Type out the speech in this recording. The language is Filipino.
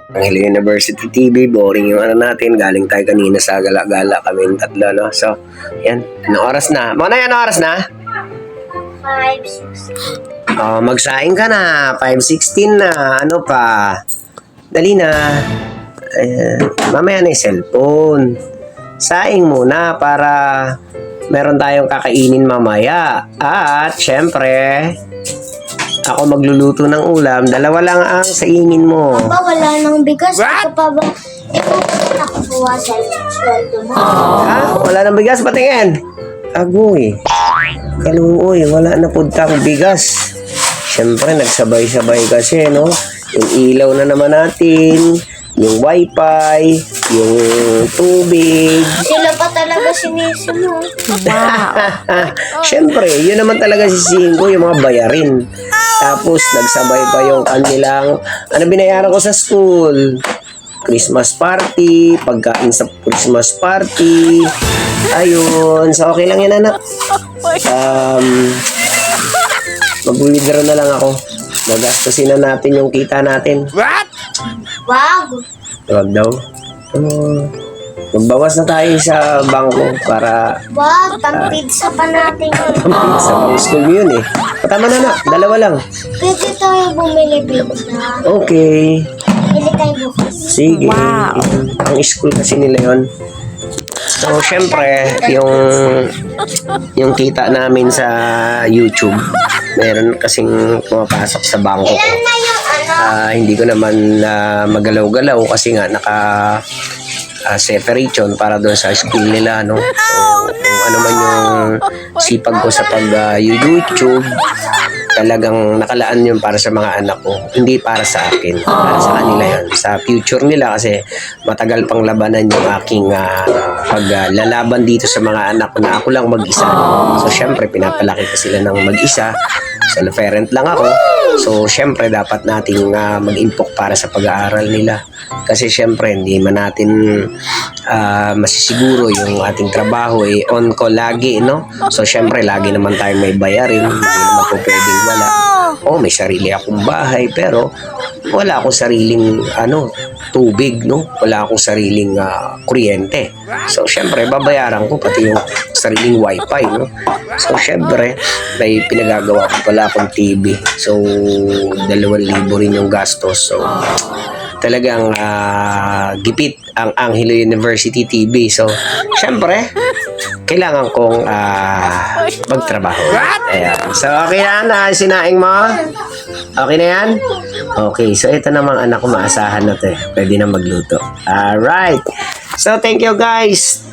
Angelo University TV, boring yung ano natin. Galing tayo kanina sa gala-gala kami tatlo, no? So, yan. Anong oras na? Muna yan, anong oras na? 5:16. Oh, magsaing ka na. 5:16 na. Ano pa? Dali na. Mamaya na yung cellphone. Saing muna para meron tayong kakainin mamaya. At, syempre, ako magluluto ng ulam. Dalawa lang ang saingin mo. Ba, wala nang bigas. Ako pa ba? Ikaw pa ba nakukuwasan yung sweldo mo? Ha? Wala nang bigas? Patingin. Agoy. Kaluoy, wala na puntang bigas. Siyempre, nagsabay-sabay kasi, no? Yung ilaw na naman natin, yung wifi, yung tubig. Sila pa talaga sinisino. Siyempre, yun naman talaga sisihin ko, yung mga bayarin. Tapos, nagsabay pa yung kanilang, ano binayaran ko sa school? Christmas party, pagkain sa Christmas party. Ayun. So, okay lang yan, anak. Mag-withdraw na lang ako. Magastusin na natin yung kita natin. Wag. Wag daw. Magbawas na tayo sa bangko para Wag. Pang-pizza pa natin yun. sa pang school yun eh. Tama na na. Dalawa lang. Pwede tayo bumili pizza. Okay. Bili tayo bukas. Sige. Ang school kasi nila yun. So, syempre, yung kita namin sa YouTube, meron kasing pumapasok sa bangko ko. Ilan na yung ano? Hindi ko naman magalaw-galaw kasi nga separate yun para doon sa school nila, no? So, kung ano man yung sipag ko sa pag-YouTube, talagang nakalaan yun para sa mga anak ko. Hindi para sa akin. Para sa kanila yun. Sa future nila kasi matagal pang labanan yung aking paglalaban dito sa mga anak ko na ako lang mag-isa. So, syempre, pinapalaki ko sila ng mag-isa. Self-parent lang ako. So, syempre, dapat nating mag-impok para sa pag-aaral nila. Kasi, syempre, hindi man natin masisiguro yung ating trabaho on call lagi, no? So, syempre, lagi naman tayo may bayarin. Hindi naman po pwedeng wala. May sarili akong bahay, pero wala akong sariling, tubig, no? Wala akong sariling kuryente. So, syempre, babayaran ko pati yung sariling wifi, no? So, syempre, may pinagagawa ko pala akong TV. So, 2,000 rin yung gastos. So, talagang gipit ang Angelo University TV. So, syempre, kailangan kong magtrabaho. Ayan. So, okay na sinaing mo? Okay na yan? Okay. So, ito namang anak ko, maasahan na to eh. Pwede na magluto. Alright. So, thank you guys.